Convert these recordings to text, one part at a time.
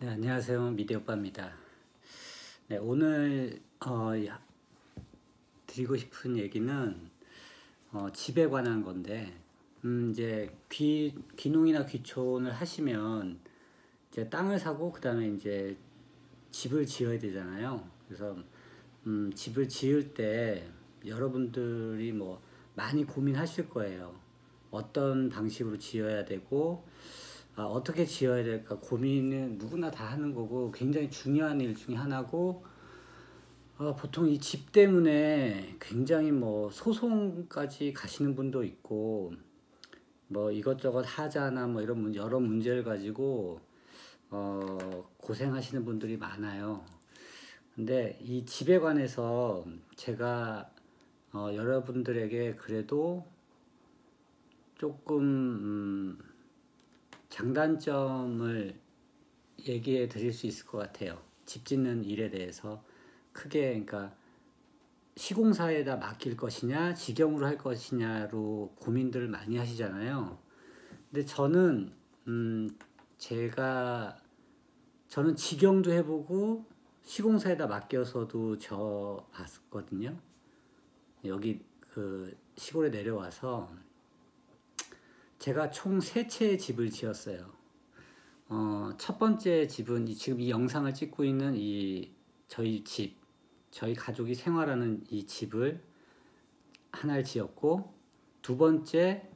네, 안녕하세요. 미디오빠입니다. 네, 오늘 드리고 싶은 얘기는 집에 관한 건데, 이제 귀농이나 귀촌을 하시면 이제 땅을 사고 그다음에 이제 집을 지어야 되잖아요. 그래서 집을 지을 때 여러분들이 뭐 많이 고민하실 거예요. 어떤 방식으로 지어야 되고 어떻게 지어야 될까 고민은 누구나 다 하는 거고 굉장히 중요한 일 중에 하나고, 보통 이 집 때문에 굉장히 뭐 소송까지 가시는 분도 있고 뭐 이것저것 하자나 뭐 이런 여러 문제를 가지고 고생하시는 분들이 많아요. 근데 이 집에 관해서 제가 여러분들에게 그래도 조금 장단점을 얘기해 드릴 수 있을 것 같아요. 집 짓는 일에 대해서 크게, 그러니까 시공사에다 맡길 것이냐 직영으로 할 것이냐로 고민들을 많이 하시잖아요. 근데 저는 직영도 해보고 시공사에다 맡겨서도 저 봤거든요. 여기 그 시골에 내려와서 제가 총 3채의 집을 지었어요. 첫 번째 집은 지금 이 영상을 찍고 있는 저희 가족이 생활하는 이 집을 하나를 지었고, 두 번째,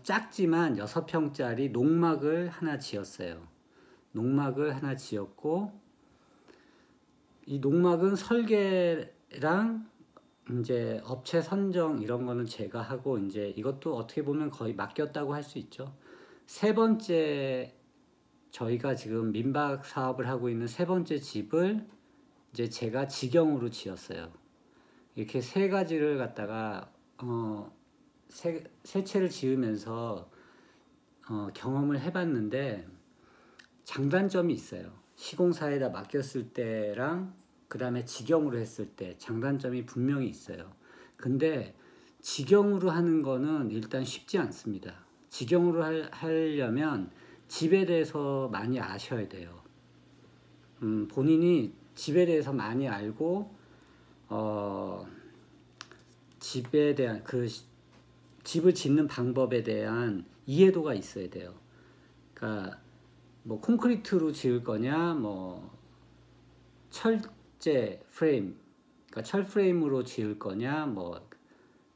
작지만 6평짜리 농막을 하나 지었어요. 농막을 하나 지었고, 이 농막은 설계랑 이제 업체 선정 이런 거는 제가 하고, 이제 이것도 어떻게 보면 거의 맡겼다고 할 수 있죠. 세 번째, 저희가 지금 민박 사업을 하고 있는 세 번째 집을 이제 제가 직영으로 지었어요. 이렇게 세 가지를 갖다가 세 채를 지으면서 경험을 해봤는데 장단점이 있어요. 시공사에다 맡겼을 때랑 그 다음에 직영으로 했을 때 장단점이 분명히 있어요. 근데 직영으로 하는 거는 일단 쉽지 않습니다. 직영으로 하려면 집에 대해서 많이 아셔야 돼요. 본인이 집에 대해서 많이 알고 집에 대한 집을 짓는 방법에 대한 이해도가 있어야 돼요. 그러니까 뭐 콘크리트로 지을 거냐, 뭐 철제 프레임, 그러니까 철 프레임으로 지을 거냐, 뭐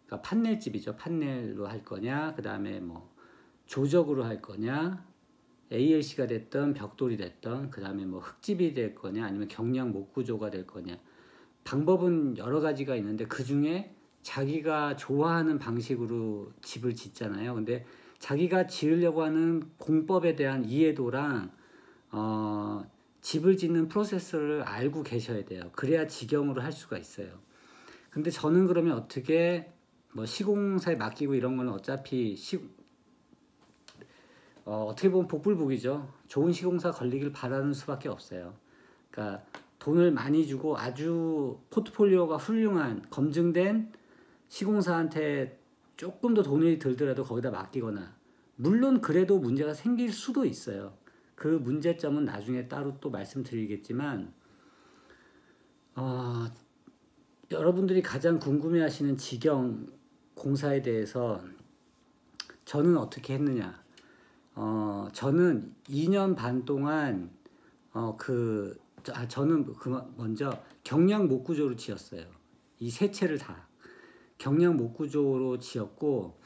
그러니까 판넬집이죠. 판넬로 할 거냐, 그 다음에 뭐 조적으로 할 거냐, ALC가 됐던 벽돌이 됐던, 그 다음에 뭐 흙집이 될 거냐, 아니면 경량 목구조가 될 거냐. 방법은 여러 가지가 있는데 그 중에 자기가 좋아하는 방식으로 집을 짓잖아요. 근데 자기가 지으려고 하는 공법에 대한 이해도랑 집을 짓는 프로세스를 알고 계셔야 돼요. 그래야 직영으로 할 수가 있어요. 근데 저는 그러면 어떻게 뭐 시공사에 맡기고 이런 거는 어차피 어떻게 보면 복불복이죠. 좋은 시공사 걸리길 바라는 수밖에 없어요. 그러니까 돈을 많이 주고 아주 포트폴리오가 훌륭한 검증된 시공사한테 조금 더 돈이 들더라도 거기다 맡기거나, 물론 그래도 문제가 생길 수도 있어요. 그 문제점은 나중에 따로 또 말씀드리겠지만, 여러분들이 가장 궁금해하시는 직영 공사에 대해서 저는 어떻게 했느냐. 저는 2년 반 동안 저는 먼저 경량 목구조로 지었어요. 이 세 채를 다 경량 목구조로 지었고,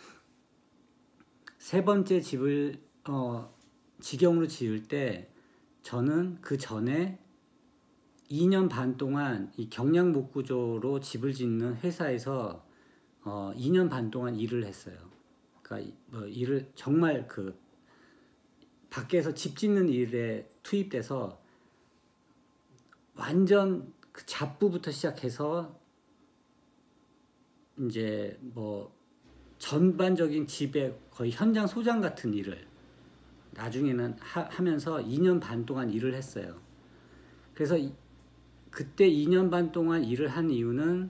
세 번째 집을 직영으로 지을 때 저는 그 전에 2년 반 동안 이 경량 목구조로 집을 짓는 회사에서 2년 반 동안 일을 했어요. 그러니까 일을 정말 밖에서 집 짓는 일에 투입돼서 완전 그 잡부부터 시작해서 이제 뭐 전반적인 집의 거의 현장 소장 같은 일을 나중에는 하면서 2년 반 동안 일을 했어요. 그래서 그때 2년 반 동안 일을 한 이유는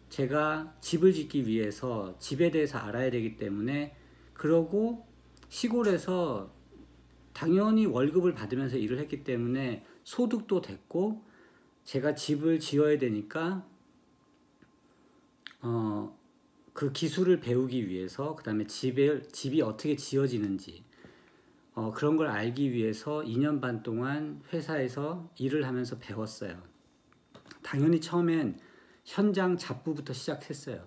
제가 집을 짓기 위해서 집에 대해서 알아야 되기 때문에, 그러고 시골에서 당연히 월급을 받으면서 일을 했기 때문에 소득도 됐고, 제가 집을 지어야 되니까 그 기술을 배우기 위해서, 그 다음에 집이 어떻게 지어지는지 그런 걸 알기 위해서 2년 반 동안 회사에서 일을 하면서 배웠어요. 당연히 처음엔 현장 잡부부터 시작했어요.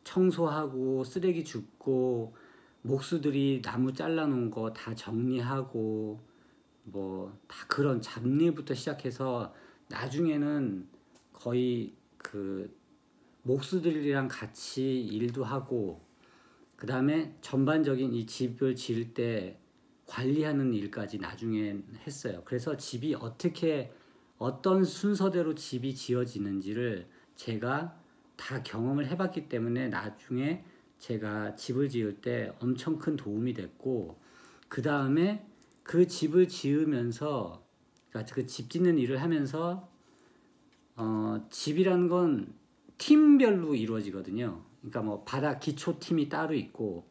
청소하고 쓰레기 줍고 목수들이 나무 잘라놓은 거 다 정리하고 뭐 다 그런 잡일부터 시작해서 나중에는 거의 그 목수들이랑 같이 일도 하고, 그 다음에 전반적인 이 집을 지을 때 관리하는 일까지 나중에 했어요. 그래서 집이 어떤 순서대로 집이 지어지는지를 제가 다 경험을 해봤기 때문에 나중에 제가 집을 지을 때 엄청 큰 도움이 됐고, 그 다음에 그 집을 지으면서, 그러니까 그 집 짓는 일을 하면서 집이라는 건 팀별로 이루어지거든요. 그러니까 뭐 바닥 기초팀이 따로 있고,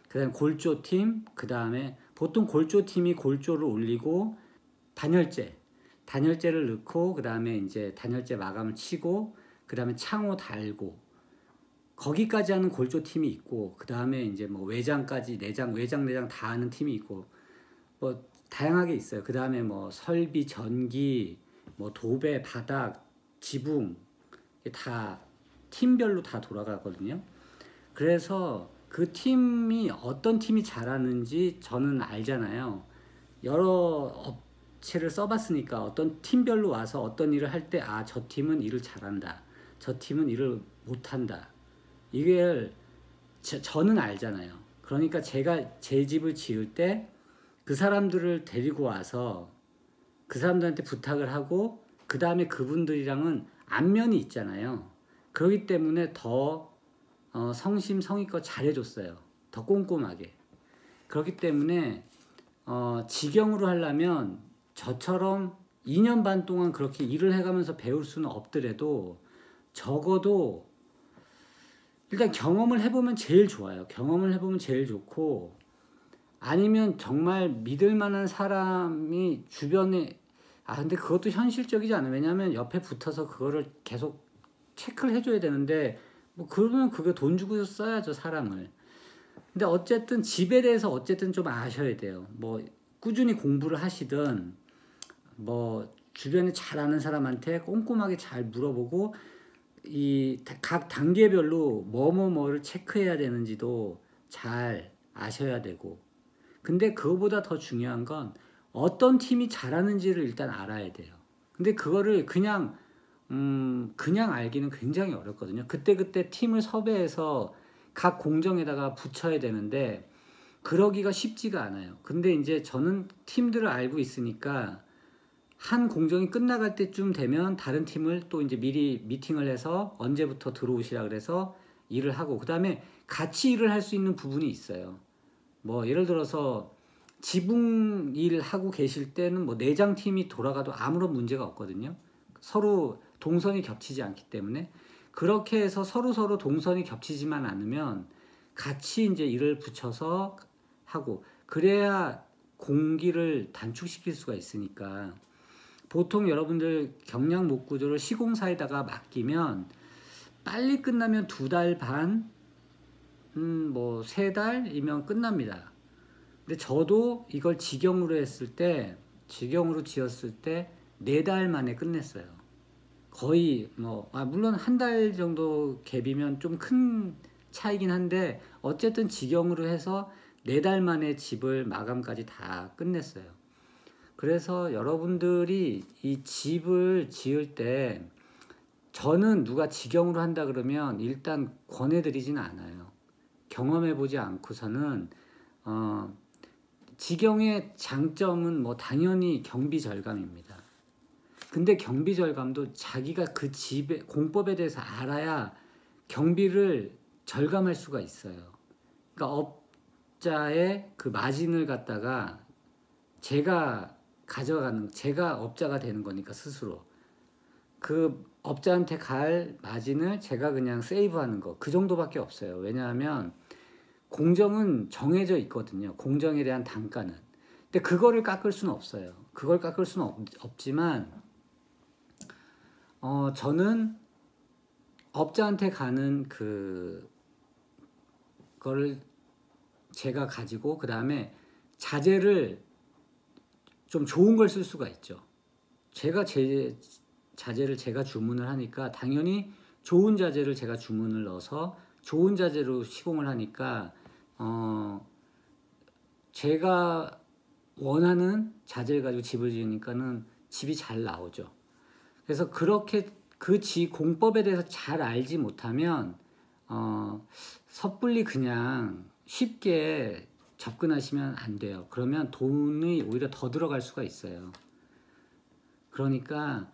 그 다음에 골조팀, 그 다음에 보통 골조팀이 골조를 올리고 단열재를 넣고, 그 다음에 이제 단열재 마감을 치고, 그 다음에 창호 달고, 거기까지 하는 골조팀이 있고, 그 다음에 이제 뭐 외장까지 외장 다 하는 팀이 있고, 뭐 다양하게 있어요. 그 다음에 뭐 설비, 전기, 뭐 도배, 바닥, 지붕 다 팀별로 다 돌아가거든요. 그래서 그 팀이 어떤 팀이 잘하는지 저는 알잖아요. 여러 업체를 써봤으니까 어떤 팀별로 와서 어떤 일을 할 때 저 팀은 일을 잘한다, 저 팀은 일을 못한다, 이걸 저는 알잖아요. 그러니까 제가 제 집을 지을 때 그 사람들을 데리고 와서 그 사람들한테 부탁을 하고, 그 다음에 그분들이랑은 안면이 있잖아요. 그렇기 때문에 더 성심성의껏 잘해줬어요. 더 꼼꼼하게. 그렇기 때문에 직영으로 하려면 저처럼 2년 반 동안 그렇게 일을 해가면서 배울 수는 없더라도 적어도 일단 경험을 해보면 제일 좋아요. 경험을 해보면 제일 좋고, 아니면 정말 믿을 만한 사람이 주변에, 근데 그것도 현실적이지 않아요. 왜냐하면 옆에 붙어서 그거를 계속 체크를 해줘야 되는데, 뭐 그러면 그게 돈 주고 써야죠, 사람을. 근데 어쨌든 집에 대해서 어쨌든 좀 아셔야 돼요. 뭐 꾸준히 공부를 하시든, 뭐 주변에 잘 아는 사람한테 꼼꼼하게 잘 물어보고, 이 각 단계별로 뭐를 체크해야 되는지도 잘 아셔야 되고, 근데 그거보다 더 중요한 건 어떤 팀이 잘하는지를 일단 알아야 돼요. 근데 그거를 그냥 알기는 굉장히 어렵거든요. 그때 팀을 섭외해서 각 공정에다가 붙여야 되는데 그러기가 쉽지가 않아요. 근데 이제 저는 팀들을 알고 있으니까 한 공정이 끝나갈 때쯤 되면 다른 팀을 또 이제 미리 미팅을 해서 언제부터 들어오시라 그래서 일을 하고, 그 다음에 같이 일을 할 수 있는 부분이 있어요. 뭐 예를 들어서 지붕 일 하고 계실 때는 뭐 내장 팀이 돌아가도 아무런 문제가 없거든요. 서로 동선이 겹치지 않기 때문에. 그렇게 해서 서로 동선이 겹치지만 않으면 같이 이제 일을 붙여서 하고, 그래야 공기를 단축시킬 수가 있으니까. 보통 여러분들 경량 목구조를 시공사에다가 맡기면 빨리 끝나면 2달 반, 뭐 3달이면 끝납니다. 근데 저도 이걸 직영으로 지었을 때 4달 만에 끝냈어요. 거의 물론 1달 정도 갭이면 좀 큰 차이긴 한데, 어쨌든 직영으로 해서 4달 만에 집을 마감까지 다 끝냈어요. 그래서 여러분들이 이 집을 지을 때, 저는 누가 직영으로 한다 그러면 일단 권해드리진 않아요. 경험해보지 않고서는. 직영의 장점은 뭐 당연히 경비 절감입니다. 근데 경비 절감도 자기가 그 집의 공법에 대해서 알아야 경비를 절감할 수가 있어요. 그러니까 업자의 그 마진을 갖다가 제가 업자가 되는 거니까, 스스로. 그 업자한테 갈 마진을 제가 그냥 세이브하는 거, 그 정도밖에 없어요. 왜냐하면 공정은 정해져 있거든요. 공정에 대한 단가는. 근데 그거를 깎을 수는 없어요. 그걸 깎을 수는 없지만 저는 업자한테 가는 그거를 제가 가지고 그 다음에 자재를 좀 좋은 걸 쓸 수가 있죠. 제가 제 자재를 제가 주문을 하니까 당연히 좋은 자재를 제가 주문을 넣어서 좋은 자재로 시공을 하니까 제가 원하는 자재를 가지고 집을 지으니까는 집이 잘 나오죠. 그래서 그렇게 공법에 대해서 잘 알지 못하면 섣불리 그냥 쉽게 접근하시면 안 돼요. 그러면 돈이 오히려 더 들어갈 수가 있어요. 그러니까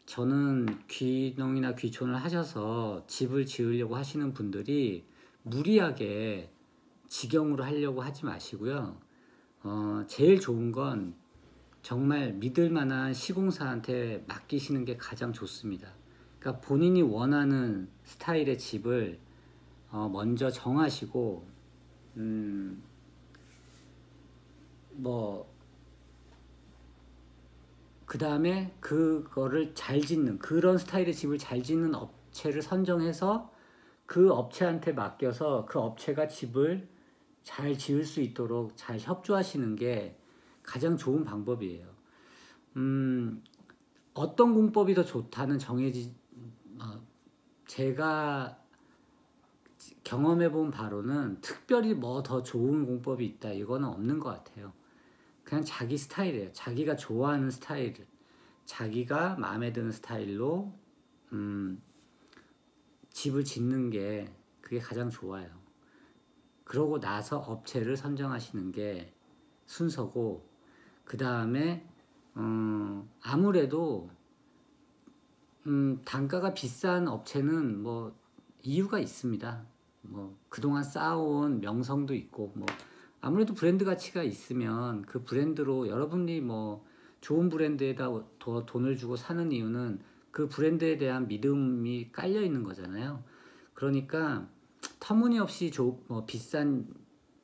저는 귀농이나 귀촌을 하셔서 집을 지으려고 하시는 분들이 무리하게 직영으로 하려고 하지 마시고요. 제일 좋은 건 정말 믿을 만한 시공사한테 맡기시는 게 가장 좋습니다. 그러니까 본인이 원하는 스타일의 집을 먼저 정하시고 그 다음에 그거를 잘 짓는 그런 스타일의 집을 잘 짓는 업체를 선정해서 그 업체한테 맡겨서 그 업체가 집을 잘 지을 수 있도록 잘 협조하시는 게 가장 좋은 방법이에요. 어떤 공법이 더 좋다는 제가 경험해 본 바로는 특별히 뭐 더 좋은 공법이 있다 이거는 없는 것 같아요. 그냥 자기 스타일이에요. 자기가 좋아하는 스타일, 자기가 마음에 드는 스타일로 집을 짓는 게 그게 가장 좋아요. 그러고 나서 업체를 선정하시는 게 순서고, 그 다음에 아무래도 단가가 비싼 업체는 뭐 이유가 있습니다. 뭐 그동안 쌓아온 명성도 있고, 뭐 아무래도 브랜드 가치가 있으면 그 브랜드로 여러분이 뭐 좋은 브랜드에다 더 돈을 주고 사는 이유는 그 브랜드에 대한 믿음이 깔려 있는 거잖아요. 그러니까 터무니없이 비싼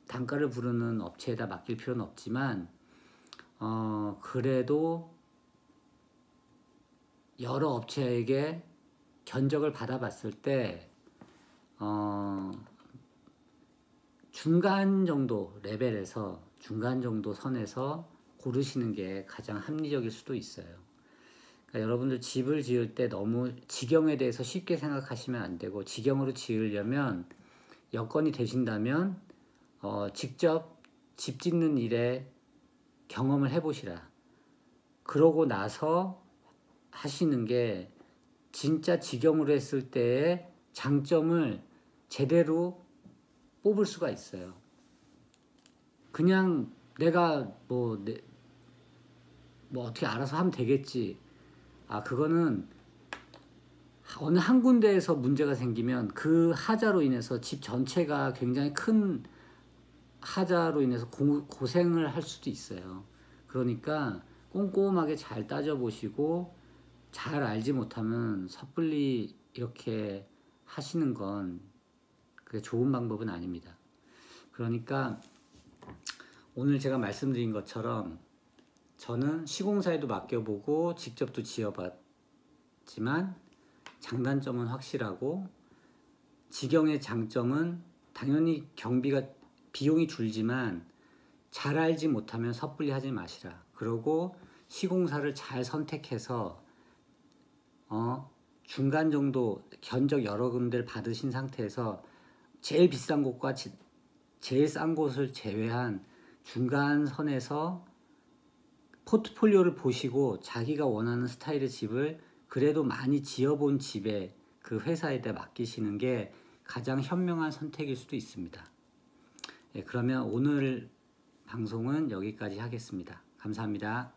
단가를 부르는 업체에다 맡길 필요는 없지만 그래도 여러 업체에게 견적을 받아봤을 때 중간 정도 레벨에서 중간 정도 선에서 고르시는 게 가장 합리적일 수도 있어요. 그러니까 여러분들 집을 지을 때 너무 직영에 대해서 쉽게 생각하시면 안 되고, 직영으로 지으려면 여건이 되신다면 직접 집 짓는 일에 경험을 해보시라. 그러고 나서 하시는 게 진짜 직영으로 했을 때의 장점을 제대로 뽑을 수가 있어요. 그냥 내가 뭐 어떻게 알아서 하면 되겠지. 그거는 어느 한 군데에서 문제가 생기면 그 하자로 인해서 집 전체가 굉장히 큰 하자로 인해서 고생을 할 수도 있어요. 그러니까 꼼꼼하게 잘 따져보시고, 잘 알지 못하면 섣불리 이렇게 하시는 건 그게 좋은 방법은 아닙니다. 그러니까 오늘 제가 말씀드린 것처럼 저는 시공사에도 맡겨보고 직접도 지어봤지만 장단점은 확실하고, 직영의 장점은 당연히 비용이 줄지만 잘 알지 못하면 섣불리 하지 마시라. 그리고 시공사를 잘 선택해서 중간 정도 견적 여러 군데를 받으신 상태에서 제일 비싼 곳과 제일 싼 곳을 제외한 중간 선에서 포트폴리오를 보시고 자기가 원하는 스타일의 집을 그래도 많이 지어본 집에 그 회사에다 맡기시는 게 가장 현명한 선택일 수도 있습니다. 그러면 오늘 방송은 여기까지 하겠습니다. 감사합니다.